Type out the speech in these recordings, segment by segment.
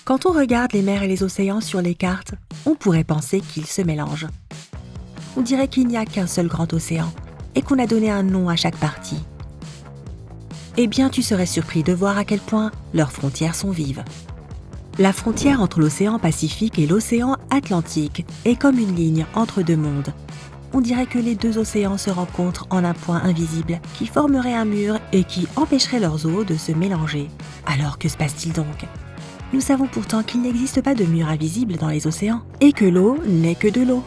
Quand on regarde les mers et les océans sur les cartes, on pourrait penser qu'ils se mélangent. On dirait qu'il n'y a qu'un seul grand océan et qu'on a donné un nom à chaque partie. Eh bien, tu serais surpris de voir à quel point leurs frontières sont vives. La frontière entre l'océan Pacifique et l'océan Atlantique est comme une ligne entre deux mondes. On dirait que les deux océans se rencontrent en un point invisible qui formerait un mur et qui empêcherait leurs eaux de se mélanger. Alors que se passe-t-il donc ? Nous savons pourtant qu'il n'existe pas de mur invisible dans les océans et que l'eau n'est que de l'eau.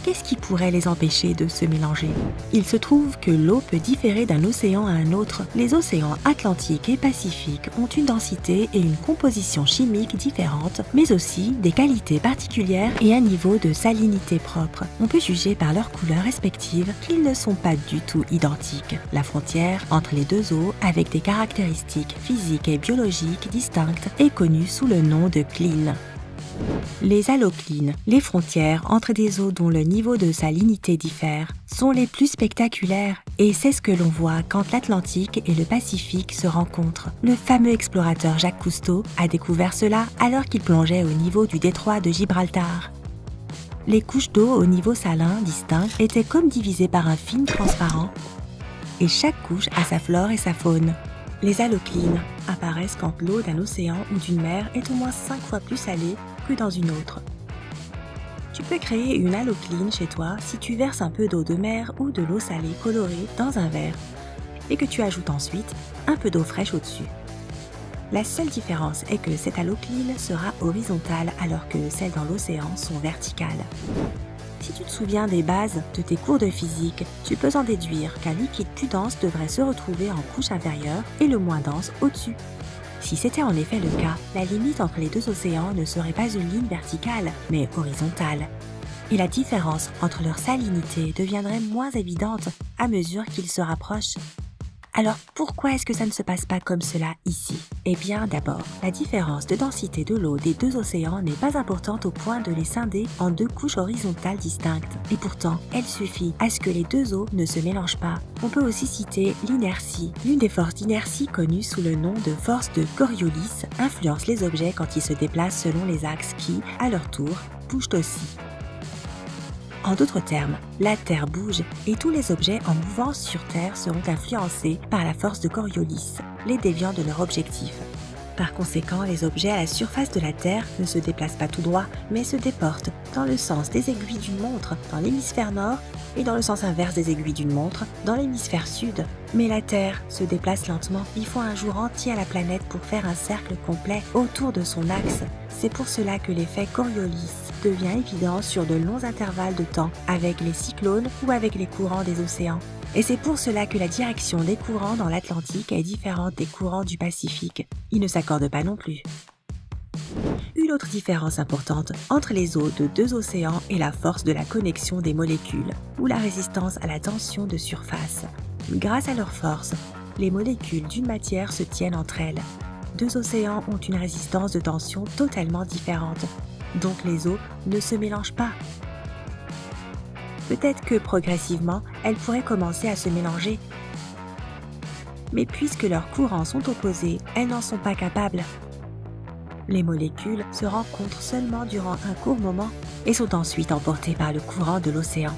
Qu'est-ce qui pourrait les empêcher de se mélanger ? Il se trouve que l'eau peut différer d'un océan à un autre. Les océans Atlantique et Pacifique ont une densité et une composition chimique différentes, mais aussi des qualités particulières et un niveau de salinité propre. On peut juger par leurs couleurs respectives qu'ils ne sont pas du tout identiques. La frontière entre les deux eaux, avec des caractéristiques physiques et biologiques distinctes, est connue sous le nom de cline. Les haloclines, les frontières entre des eaux dont le niveau de salinité diffère, sont les plus spectaculaires et c'est ce que l'on voit quand l'Atlantique et le Pacifique se rencontrent. Le fameux explorateur Jacques Cousteau a découvert cela alors qu'il plongeait au niveau du détroit de Gibraltar. Les couches d'eau au niveau salin distinct étaient comme divisées par un film transparent et chaque couche a sa flore et sa faune. Les haloclines apparaissent quand l'eau d'un océan ou d'une mer est au moins 5 fois plus salée que dans une autre. Tu peux créer une halocline chez toi si tu verses un peu d'eau de mer ou de l'eau salée colorée dans un verre et que tu ajoutes ensuite un peu d'eau fraîche au-dessus. La seule différence est que cette halocline sera horizontale alors que celles dans l'océan sont verticales. Si tu te souviens des bases de tes cours de physique, tu peux en déduire qu'un liquide plus dense devrait se retrouver en couche inférieure et le moins dense au-dessus. Si c'était en effet le cas, la limite entre les deux océans ne serait pas une ligne verticale, mais horizontale. Et la différence entre leur salinité deviendrait moins évidente à mesure qu'ils se rapprochent. Alors pourquoi est-ce que ça ne se passe pas comme cela ici ? Eh bien d'abord, la différence de densité de l'eau des deux océans n'est pas importante au point de les scinder en deux couches horizontales distinctes. Et pourtant, elle suffit à ce que les deux eaux ne se mélangent pas. On peut aussi citer l'inertie. L'une des forces d'inertie connues sous le nom de force de Coriolis influence les objets quand ils se déplacent selon les axes qui, à leur tour, bougent aussi. En d'autres termes, la Terre bouge et tous les objets en mouvance sur Terre seront influencés par la force de Coriolis, les déviant de leur objectif. Par conséquent, les objets à la surface de la Terre ne se déplacent pas tout droit, mais se déportent dans le sens des aiguilles d'une montre dans l'hémisphère nord et dans le sens inverse des aiguilles d'une montre dans l'hémisphère sud. Mais la Terre se déplace lentement. Il faut un jour entier à la planète pour faire un cercle complet autour de son axe. C'est pour cela que l'effet Coriolis devient évident sur de longs intervalles de temps avec les cyclones ou avec les courants des océans. Et c'est pour cela que la direction des courants dans l'Atlantique est différente des courants du Pacifique. Ils ne s'accordent pas non plus. Une autre différence importante entre les eaux de deux océans est la force de la connexion des molécules, ou la résistance à la tension de surface. Grâce à leur force, les molécules d'une matière se tiennent entre elles. Deux océans ont une résistance de tension totalement différente, donc les eaux ne se mélangent pas. Peut-être que progressivement, elles pourraient commencer à se mélanger. Mais puisque leurs courants sont opposés, elles n'en sont pas capables. Les molécules se rencontrent seulement durant un court moment et sont ensuite emportées par le courant de l'océan.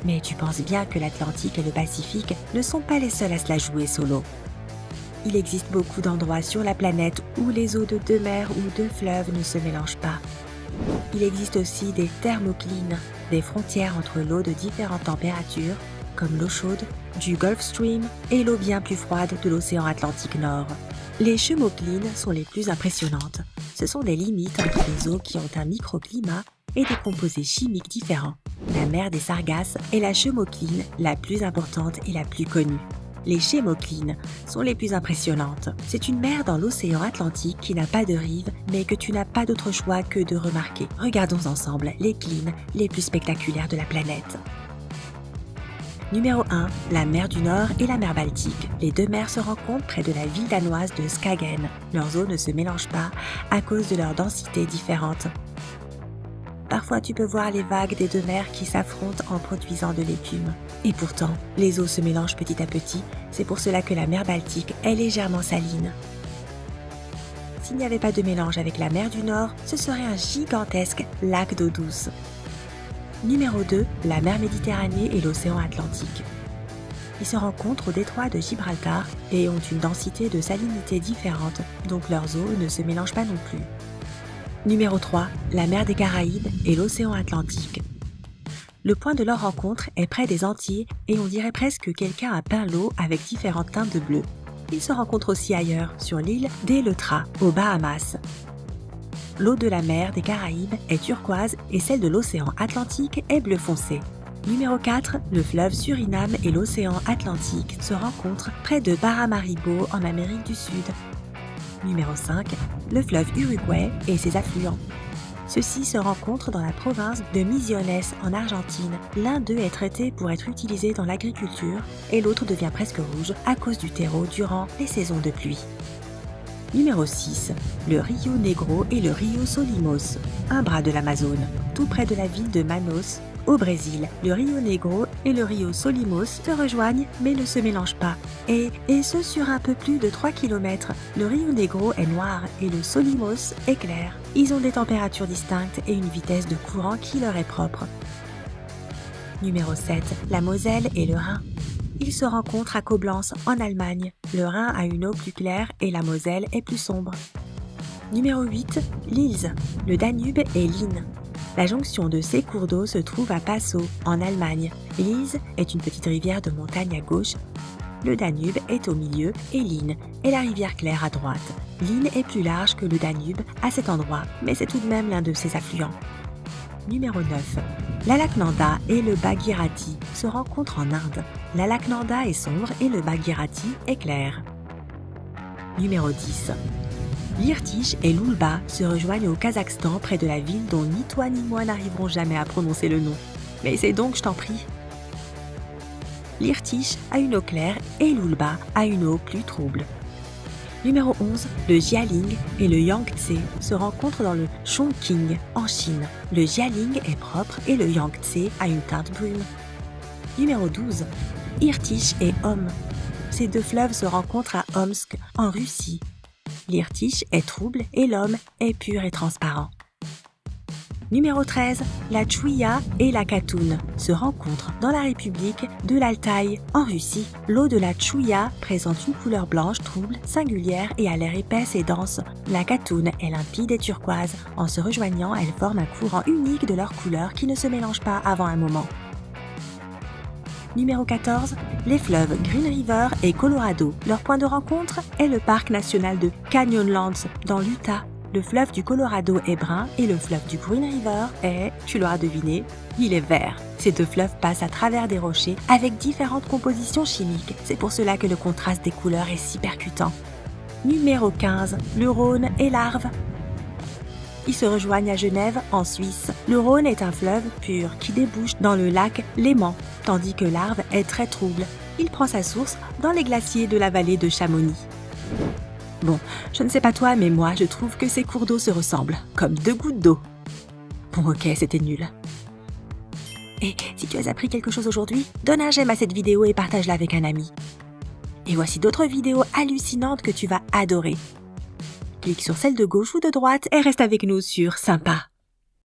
Mais tu penses bien que l'Atlantique et le Pacifique ne sont pas les seuls à se la jouer solo. Il existe beaucoup d'endroits sur la planète où les eaux de deux mers ou deux fleuves ne se mélangent pas. Il existe aussi des thermoclines, des frontières entre l'eau de différentes températures, comme l'eau chaude du Gulf Stream et l'eau bien plus froide de l'océan Atlantique Nord. Les chemoclines sont les plus impressionnantes. Ce sont des limites entre les eaux qui ont un microclimat et des composés chimiques différents. La mer des Sargasses est la chemocline la plus importante et la plus connue. Les chémoclines sont les plus impressionnantes. C'est une mer dans l'océan Atlantique qui n'a pas de rive, mais que tu n'as pas d'autre choix que de remarquer. Regardons ensemble les clines les plus spectaculaires de la planète. Numéro 1, la mer du Nord et la mer Baltique. Les deux mers se rencontrent près de la ville danoise de Skagen. Leurs eaux ne se mélangent pas à cause de leur densité différente. Parfois tu peux voir les vagues des deux mers qui s'affrontent en produisant de l'écume. Et pourtant, les eaux se mélangent petit à petit, c'est pour cela que la mer Baltique est légèrement saline. S'il n'y avait pas de mélange avec la mer du Nord, ce serait un gigantesque lac d'eau douce. Numéro 2, la mer Méditerranée et l'océan Atlantique. Ils se rencontrent au détroit de Gibraltar et ont une densité de salinité différente, donc leurs eaux ne se mélangent pas non plus. Numéro 3, la mer des Caraïbes et l'océan Atlantique. Le point de leur rencontre est près des Antilles et on dirait presque que quelqu'un a peint l'eau avec différentes teintes de bleu. Ils se rencontrent aussi ailleurs, sur l'île d'Eleuthera, aux Bahamas. L'eau de la mer des Caraïbes est turquoise et celle de l'océan Atlantique est bleu foncé. Numéro 4, le fleuve Suriname et l'océan Atlantique se rencontrent près de Paramaribo en Amérique du Sud. Numéro 5, le fleuve Uruguay et ses affluents. Ceux-ci se rencontrent dans la province de Misiones en Argentine. L'un d'eux est traité pour être utilisé dans l'agriculture et l'autre devient presque rouge à cause du terreau durant les saisons de pluie. Numéro 6, le Rio Negro et le Rio Solimões, un bras de l'Amazone, tout près de la ville de Manaus, au Brésil. Le Rio Negro et le Rio Solimões se rejoignent mais ne se mélangent pas. Et ce sur un peu plus de 3 km. Le Rio Negro est noir et le Solimões est clair. Ils ont des températures distinctes et une vitesse de courant qui leur est propre. Numéro 7, la Moselle et le Rhin. Ils se rencontrent à Koblenz, en Allemagne. Le Rhin a une eau plus claire et la Moselle est plus sombre. Numéro 8, l'Ilz, le Danube et l'Inn. La jonction de ces cours d'eau se trouve à Passau, en Allemagne. L'Ilz est une petite rivière de montagne à gauche. Le Danube est au milieu et l'Inn est la rivière claire à droite. L'Inn est plus large que le Danube à cet endroit, mais c'est tout de même l'un de ses affluents. Numéro 9. L'Alaknanda et le Bhagirathi se rencontrent en Inde. L'Alaknanda est sombre et le Bhagirathi est clair. Numéro 10. L'Irtych et l'Oulba se rejoignent au Kazakhstan près de la ville dont ni toi ni moi n'arriverons jamais à prononcer le nom. Mais essaie donc, je t'en prie. L'Irtych a une eau claire et l'Oulba a une eau plus trouble. Numéro 11, le Jialing et le Yangtze se rencontrent dans le Chongqing, en Chine. Le Jialing est propre et le Yangtze a une teinte brune. Numéro 12, Irtych et Om. Ces deux fleuves se rencontrent à Omsk, en Russie. L'Irtych est trouble et l'Om est pur et transparent. Numéro 13, la Tchouïa et la Katoune se rencontrent dans la République de l'Altaï, en Russie. L'eau de la Tchouïa présente une couleur blanche trouble, singulière et a l'air épaisse et dense. La Katoune est limpide et turquoise. En se rejoignant, elles forment un courant unique de leurs couleurs qui ne se mélangent pas avant un moment. Numéro 14, les fleuves Green River et Colorado. Leur point de rencontre est le parc national de Canyonlands dans l'Utah. Le fleuve du Colorado est brun et le fleuve du Green River est, tu l'auras deviné, il est vert. Ces deux fleuves passent à travers des rochers avec différentes compositions chimiques. C'est pour cela que le contraste des couleurs est si percutant. Numéro 15, le Rhône et l'Arve. Ils se rejoignent à Genève, en Suisse. Le Rhône est un fleuve pur qui débouche dans le lac Léman, tandis que l'Arve est très trouble. Il prend sa source dans les glaciers de la vallée de Chamonix. Bon, je ne sais pas toi, mais moi, je trouve que ces cours d'eau se ressemblent, comme deux gouttes d'eau. Bon, ok, c'était nul. Et si tu as appris quelque chose aujourd'hui, donne un j'aime à cette vidéo et partage-la avec un ami. Et voici d'autres vidéos hallucinantes que tu vas adorer. Clique sur celle de gauche ou de droite et reste avec nous sur Sympa.